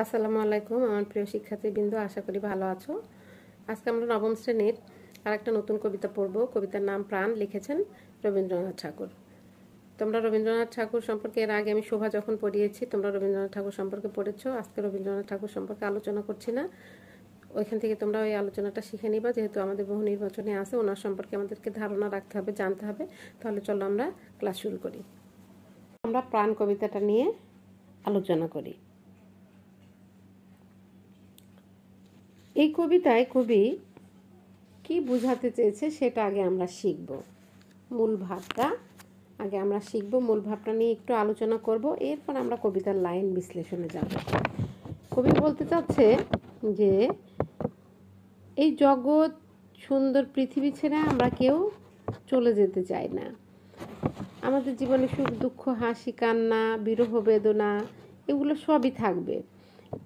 আসসালামু আলাইকুম আমার প্রিয় শিক্ষার্থীবৃন্দ, আশা করি ভালো আছো। আজকে আমরা নবম শ্রেণীর আরেকটা নতুন কবিতা পড়ব। কবিতার নাম প্রাণ, লিখেছেন রবীন্দ্রনাথ ঠাকুর। তোমরা রবীন্দ্রনাথ ঠাকুর সম্পর্কে এর আগে আমি শোভা যখন পড়িয়েছি তোমরা রবীন্দ্রনাথ ঠাকুর সম্পর্কে পড়েছো। আজকে রবীন্দ্রনাথ ঠাকুর সম্পর্কে আলোচনা করছি না, ওইখান থেকে তোমরা ওই আলোচনাটা শিখে নিবা। যেহেতু আমাদের বহু নির্বাচনে আছে, ওনার সম্পর্কে আমাদেরকে ধারণা রাখতে হবে, জানতে হবে। তাহলে চলো আমরা ক্লাস শুরু করি। আমরা প্রাণ কবিতাটা নিয়ে আলোচনা করি। এই কবিতায় কবি কি বোঝাতে চেয়েছে সেটা আগে আমরা শিখব। মূল ভাবটা আগে আমরা শিখব, মূল ভাবটা নিয়ে একটু আলোচনা করব, এরপর আমরা কবিতার লাইন বিশ্লেষণে যাব। কবি বলতে চাচ্ছে যে এই জগৎ সুন্দর পৃথিবী ছেড়ে আমরা কেউ চলে যেতে চাই না। আমাদের জীবনে সুখ দুঃখ, হাসি কান্না, বিরহ বেদনা এগুলো সবই থাকবে,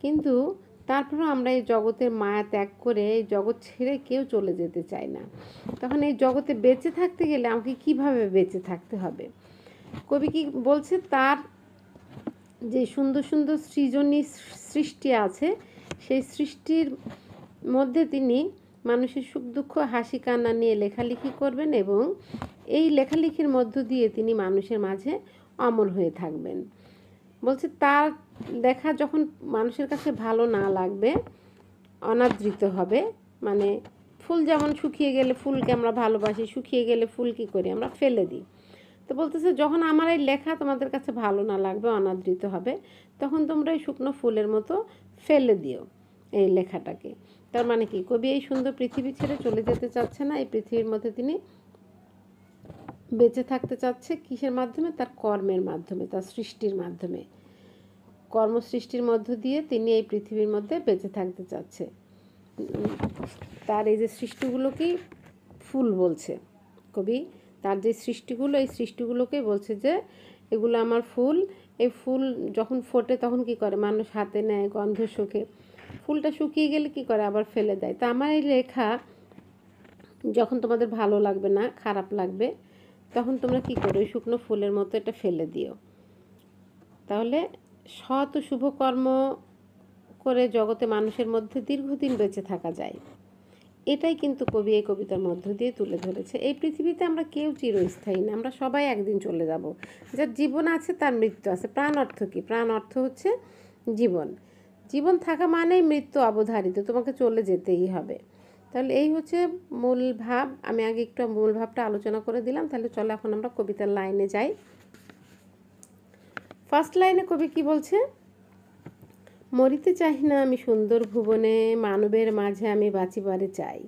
কিন্তু তারপরেও আমরা এই জগতের মায়া ত্যাগ করে এই জগৎ ছেড়ে কেউ চলে যেতে চাই না। তখন এই জগতে বেঁচে থাকতে গেলে আমাকে কিভাবে বেঁচে থাকতে হবে? কবি কি বলছে, তার যে সুন্দর সুন্দর সৃজনী সৃষ্টি আছে সেই সৃষ্টির মধ্যে তিনি মানুষের সুখ দুঃখ হাসি কান্না নিয়ে লেখালেখি করবেন এবং এই লেখালেখির মধ্য দিয়ে তিনি মানুষের মাঝে অমর হয়ে থাকবেন। বলছে তার লেখা যখন মানুষের কাছে ভালো না লাগবে, অনাদৃত হবে। মানে ফুল যেমন শুকিয়ে গেলে ফুলকে আমরা ভালোবাসি, শুকিয়ে গেলে ফুল কী করি আমরা ফেলে দিই। তো বলতেছে যখন আমার এই লেখা তোমাদের কাছে ভালো না লাগবে, অনাদৃত হবে, তখন তোমরা এই শুকনো ফুলের মতো ফেলে দিও এই লেখাটাকে। তার মানে কি, কবি এই সুন্দর পৃথিবী ছেড়ে চলে যেতে চাচ্ছে না। এই পৃথিবীর মধ্যে তিনি বেঁচে থাকতে চাচ্ছে কিসের মাধ্যমে? তার কর্মের মাধ্যমে, তার সৃষ্টির মাধ্যমে। কর্মসৃষ্টির মধ্য দিয়ে তিনি এই পৃথিবীর মধ্যে বেঁচে থাকতে চাচ্ছে। তার এই যে সৃষ্টিগুলোকেই ফুল বলছে কবি। তার যে সৃষ্টিগুলো, এই সৃষ্টিগুলোকেই বলছে যে এগুলো আমার ফুল। এই ফুল যখন ফোটে তখন কি করে? মানুষ হাতে নেয়, গন্ধ শোকে। ফুলটা শুকিয়ে গেলে কি করে? আবার ফেলে দেয়। তা আমার এই লেখা যখন তোমাদের ভালো লাগবে না, খারাপ লাগবে, তখন তোমরা কি করো? ওই শুকনো ফুলের মতো এটা ফেলে দিও। তাহলে সৎ ও শুভ কর্ম করে জগতে মানুষের মধ্যে দীর্ঘদিন বেঁচে থাকা যায়। এটাই কিন্তু কবি এই কবিতার মধ্য দিয়ে তুলে ধরেছে। এই পৃথিবীতে আমরা কেউ চিরস্থায়ী না, আমরা সবাই একদিন চলে যাব। যার জীবন আছে তার মৃত্যু আছে। প্রাণ অর্থ কী? প্রাণ অর্থ হচ্ছে জীবন। জীবন থাকা মানেই মৃত্যু অবধারিত, তোমাকে চলে যেতেই হবে। তাহলে এই হচ্ছে মূল ভাব। আমি আগে একটু মূল ভাবটা আলোচনা করে দিলাম। তাহলে চলো এখন আমরা কবিতার লাইনে যাই। ফার্স্ট লাইনে কবি কি বলছে? মরিতে চাহি না আমি সুন্দর ভুবনে, মানবের মাঝে আমি বাঁচিবারে চাই।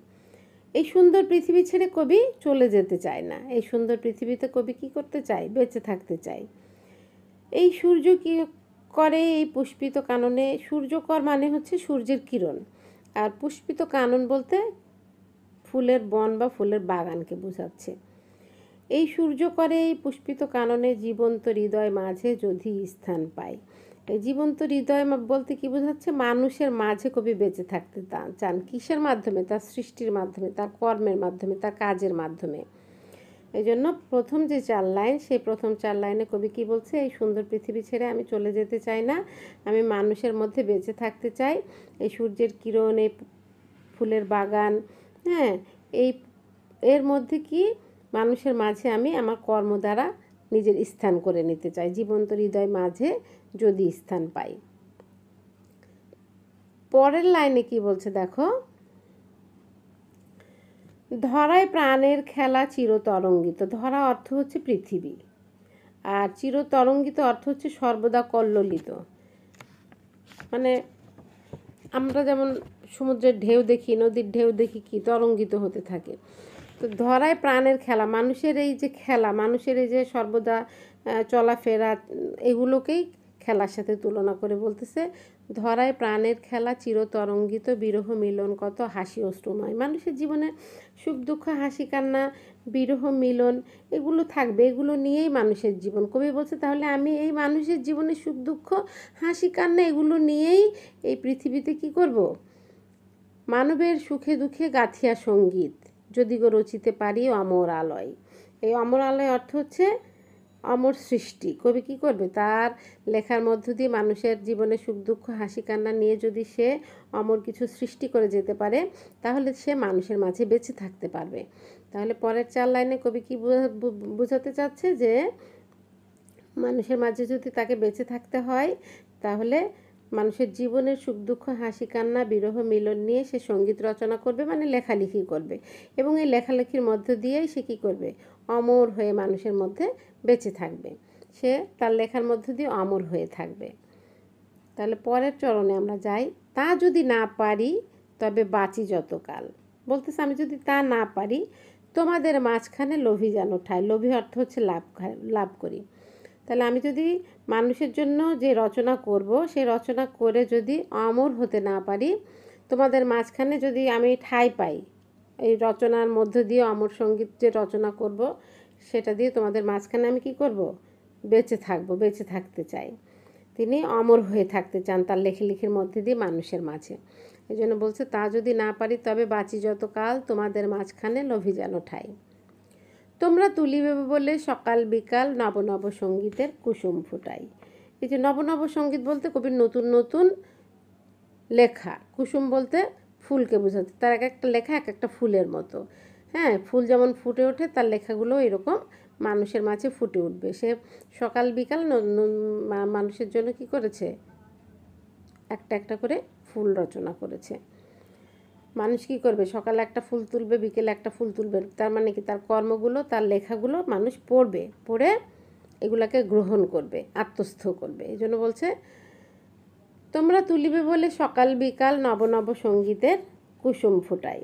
এই সুন্দর পৃথিবী ছেড়ে কবি চলে যেতে চায় না। এই সুন্দর পৃথিবীতে কবি কি করতে চায়? বেঁচে থাকতে চায়। এই সূর্য কি করে? এই পুষ্পিত কাননে, সূর্যকর মানে হচ্ছে সূর্যের কিরণ, আর পুষ্পিত কানন বলতে ফুলের বন বা ফুলের বাগানকে বোঝাচ্ছে। এই সূর্য করে এই পুষ্পিত কাননে, জীবন্ত হৃদয় মাঝে যদি স্থান পায়। এই জীবন্ত হৃদয় বলতে কি বোঝাচ্ছে? মানুষের মাঝে কবি বেঁচে থাকতে চান। কিসের মাধ্যমে? তার সৃষ্টির মাধ্যমে, তার কর্মের মাধ্যমে, তার কাজের মাধ্যমে। এই জন্য প্রথম যে 4 লাইন, সেই প্রথম 4 লাইনে কবি কি বলছে? এই সুন্দর পৃথিবী ছেড়ে আমি চলে যেতে চাই না, আমি মানুষের মধ্যে বেঁচে থাকতে চাই। এই সূর্যের কিরণ, এই ফুলের বাগান, হ্যাঁ, এই এর মধ্যে কি মানুষের মাঝে আমি আমার কর্ম দ্বারা নিজের স্থান করে নিতে চাই। জীবন্ত হৃদয় মাঝে যদি স্থান পাই। পরের লাইনে কি বলছে দেখো, ধরায় প্রাণের খেলা চিরতরঙ্গিত। ধরা অর্থ হচ্ছে পৃথিবী, আর চিরতরঙ্গিত অর্থ হচ্ছে সর্বদা কল্লোলিত। মানে আমরা যেমন সমুদ্রের ঢেউ দেখি, নদীর ঢেউ দেখি, কি তরঙ্গিত হতে থাকে। তো ধরায় প্রাণের খেলা, মানুষের এই যে খেলা, মানুষের এই যে সর্বদা চলাফেরা, এগুলোকেই খেলার সাথে তুলনা করে বলতেছে, ধরায় প্রাণের খেলা চিরতরঙ্গিত, বিরহ মিলন কত হাসি অশ্রুময়। মানুষের জীবনে সুখ দুঃখ হাসি কান্না বিরহ মিলন এগুলো থাকবে, এগুলো নিয়েই মানুষের জীবন। কবি বলছে তাহলে আমি এই মানুষের জীবনে সুখ দুঃখ হাসি কান্না এগুলো নিয়েই এই পৃথিবীতে কি করব? মানবের সুখে দুঃখে গাথিয়া সঙ্গীত যদি গো রচিতে পারি অমর আলয়। এই অমর আলয় অর্থ হচ্ছে অমর সৃষ্টি। কবি কী করবে, তার লেখার মধ্য দিয়ে মানুষের জীবনে সুখ দুঃখ হাসি কান্না নিয়ে যদি সে অমর কিছু সৃষ্টি করে যেতে পারে, তাহলে সে মানুষের মাঝে বেঁচে থাকতে পারবে। তাহলে পরের 4 লাইনে কবি কী বোঝাতে চাচ্ছে, যে মানুষের মাঝে যদি তাকে বেঁচে থাকতে হয়, তাহলে মানুষের জীবনের সুখ দুঃখ হাসি কান্না বিরহ মিলন নিয়ে সে সঙ্গীত রচনা করবে, মানে লেখালেখি করবে। এবং এই লেখালেখির মধ্য দিয়েই সে কী করবে, অমর হয়ে মানুষের মধ্যে বেঁচে থাকবে। সে তার লেখার মধ্য দিয়ে অমর হয়ে থাকবে। তাহলে পরের চরণে আমরা যাই। তা যদি না পারি তবে বাঁচি যতকাল। বলতেছে আমি যদি তা না পারি, তোমাদের মাঝখানে লোভী যেন ঠাই। লোভী অর্থ হচ্ছে লাভ করি। তাহলে আমি যদি মানুষের জন্য যে রচনা করব, সেই রচনা করে যদি অমর হতে না পারি, তোমাদের মাঝখানে যদি আমি ঠাঁই পাই, এই রচনার মধ্য দিয়ে অমর সঙ্গীত যে রচনা করব, সেটা দিয়ে তোমাদের মাঝখানে আমি কি করব, বেঁচে থাকবো, বেঁচে থাকতে চাই। তিনি অমর হয়ে থাকতে চান তার লেখালেখির মধ্যে দিয়ে মানুষের মাঝে। এই জন্য বলছে, তা যদি না পারি তবে বাঁচি যতকাল, তোমাদের মাঝখানে লোভী যেন ঠাই। তোমরা তুলিবে বলে সকাল বিকাল নব নব সঙ্গীতের কুসুম ফুটাই। এই যে নব নব সঙ্গীত বলতে কবির নতুন নতুন লেখা, কুসুম বলতে ফুলকে বোঝাতে, তার এক একটা লেখা এক একটা ফুলের মতো। হ্যাঁ, ফুল যেমন ফুটে ওঠে, তার লেখাগুলো এরকম মানুষের মাঝে ফুটে উঠবে। সে সকাল বিকাল মানুষের জন্য কি করেছে, একটা একটা করে ফুল রচনা করেছে। মানুষ কী করবে, সকালে একটা ফুল তুলবে, বিকেলে একটা ফুল তুলবে। তার মানে কি, তার কর্মগুলো, তার লেখাগুলো মানুষ পড়বে, পড়ে এগুলাকে গ্রহণ করবে, আত্মস্থ করবে। এই জন্য বলছে, তোমরা তুলিবে বলে সকাল বিকাল নব নব সঙ্গীতের কুসুম ফুটাই।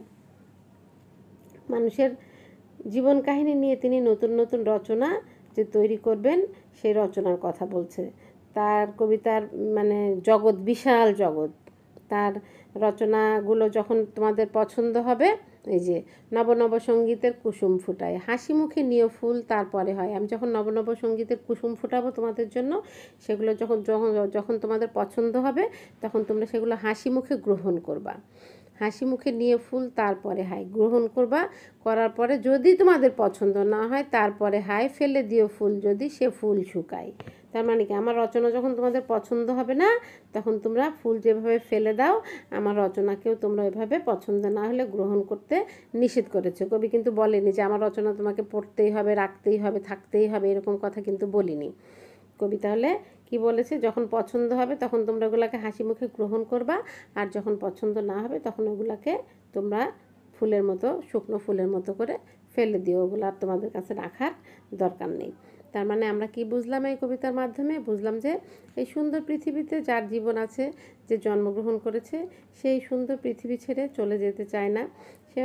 মানুষের জীবন কাহিনী নিয়ে তিনি নতুন নতুন রচনা যে তৈরি করবেন, সেই রচনার কথা বলছে। তার কবিতার মানে জগৎ, বিশাল জগৎ। তার রচনাগুলো যখন তোমাদের পছন্দ হবে, এই যে নব নব সঙ্গীতের কুসুম ফুটায়, হাসি মুখে নিয়ে ফুল তারপরে হয়। আমি যখন নব নব সঙ্গীতের কুসুম ফুটাবো তোমাদের জন্য, সেগুলো যখন যখন যখন তোমাদের পছন্দ হবে, তখন তোমরা সেগুলো হাসি মুখে গ্রহণ করবা। হাসি মুখে নিয়ে ফুল তারপরে হাই গ্রহণ করবা। করার পরে যদি তোমাদের পছন্দ না হয়, তারপরে হাই ফেলে দিও ফুল যদি সে ফুল শুকায়। তার মানে কি, আমার রচনা যখন তোমাদের পছন্দ হবে না, তখন তোমরা ফুল যেভাবে ফেলে দাও, আমার রচনাকেও তোমরা এভাবে পছন্দ না হলে গ্রহণ করতে নিষেধ করেছে। কবি কিন্তু বলেনি যে আমার রচনা তোমাকে পড়তেই হবে, রাখতেই হবে, থাকতেই হবে, এরকম কথা কিন্তু বলিনি কবি। তাহলে কি বলেছে, যখন পছন্দ হবে তখন তোমরা ওগুলাকে হাসি মুখে গ্রহণ করবা, আর যখন পছন্দ না হবে তখন ওগুলাকে তোমরা ফুলের মতো, শুকনো ফুলের মতো করে ফেলে দিও। ওগুলো আর তোমাদের কাছে রাখার দরকার নেই। তার মানে আমরা কি বুঝলাম এই কবিতার মাধ্যমে? বুঝলাম যে এই সুন্দর পৃথিবীতে যার জীবন আছে, যে জন্মগ্রহণ করেছে, সেই সুন্দর পৃথিবী ছেড়ে চলে যেতে চায় না। সে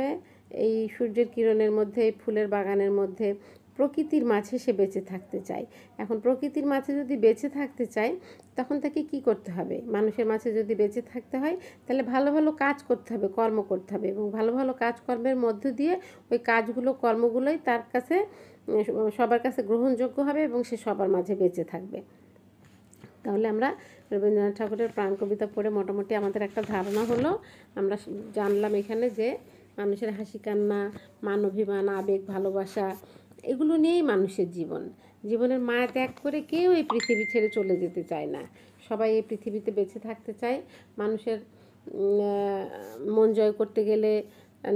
এই সূর্যের কিরণের মধ্যে, এই ফুলের বাগানের মধ্যে, প্রকৃতির মাঝে সে বেঁচে থাকতে চায়। এখন প্রকৃতির মাঝে যদি বেঁচে থাকতে চায়, তখন তাকে কি করতে হবে? মানুষের মাঝে যদি বেঁচে থাকতে হয়, তাহলে ভালো ভালো কাজ করতে হবে, কর্ম করতে হবে, এবং ভালো ভালো কাজকর্মের মধ্য দিয়ে ওই কাজগুলো, কর্মগুলোই তার কাছে, সবার কাছে গ্রহণযোগ্য হবে, এবং সে সবার মাঝে বেঁচে থাকবে। তাহলে আমরা রবীন্দ্রনাথ ঠাকুরের প্রাণ কবিতা পড়ে মোটামুটি আমাদের একটা ধারণা হলো। আমরা জানলাম এখানে যে মানুষের হাসি কান্না, মানবিমান, আবেগ, ভালোবাসা, এগুলো নিয়েই মানুষের জীবন। জীবনের মায়া ত্যাগ করে কেউ এই পৃথিবী ছেড়ে চলে যেতে চায় না। সবাই এই পৃথিবীতে বেঁচে থাকতে চায়। মানুষের মন জয় করতে গেলে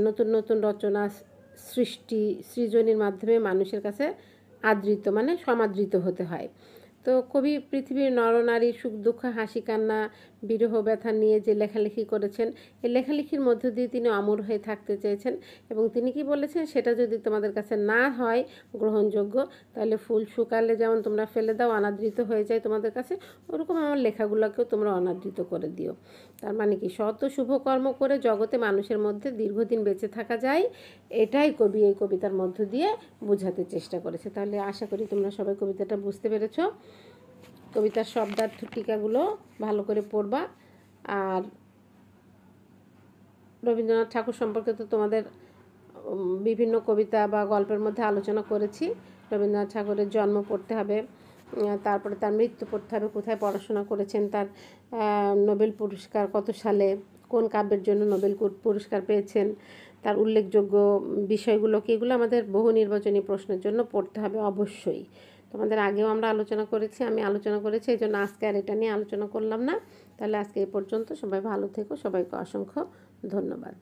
নতুন নতুন রচনা, সৃষ্টি, সৃজনীর মাধ্যমে মানুষের কাছে আদৃত, মানে সমাদৃত হতে হয়। তো কবি পৃথিবীর নরনারীর সুখ দুঃখ হাসি কান্না বিরহ ব্যথা নিয়ে যে লেখালেখি করেছেন, এই লেখালেখির মধ্য দিয়ে তিনি অমর হয়ে থাকতে চেয়েছেন। এবং তিনি কি বলেছেন, সেটা যদি তোমাদের কাছে না হয় গ্রহণযোগ্য, তাহলে ফুল শুকালে যেমন তোমরা ফেলে দাও, অনাদৃত হয়ে যায় তোমাদের কাছে, ওরকম আমার লেখাগুলোকেও তোমরা অনাদৃত করে দিও। তার মানে কি, শত শুভ কর্ম করে জগতে মানুষের মধ্যে দীর্ঘদিন বেঁচে থাকা যায়, এটাই কবি এই কবিতার মধ্য দিয়ে বোঝাতে চেষ্টা করেছে। তাহলে আশা করি তোমরা সবাই কবিতাটা বুঝতে পেরেছ। কবিতার শব্দার্থ টিকাগুলো ভালো করে পড়বা। আর রবীন্দ্রনাথ ঠাকুর সম্পর্কে তো তোমাদের বিভিন্ন কবিতা বা গল্পের মধ্যে আলোচনা করেছি। রবীন্দ্রনাথ ঠাকুরের জন্ম পড়তে হবে, তারপরে তার মৃত্যু পড়তে হবে, কোথায় পড়াশোনা করেছেন, তার নোবেল পুরস্কার কত সালে, কোন কাব্যের জন্য নোবেল পুরস্কার পেয়েছেন, তার উল্লেখযোগ্য বিষয়গুলোকে, এগুলো আমাদের বহু নির্বাচনী প্রশ্নের জন্য পড়তে হবে অবশ্যই। তোমাদের আগেও আমরা আলোচনা করেছি, আমি আলোচনা করেছি, এই জন্য আজকে আর এটা নিয়ে আলোচনা করলাম না। তাহলে আজকে এই পর্যন্ত। সবাই ভালো থেকো, সবাইকে অসংখ্য ধন্যবাদ।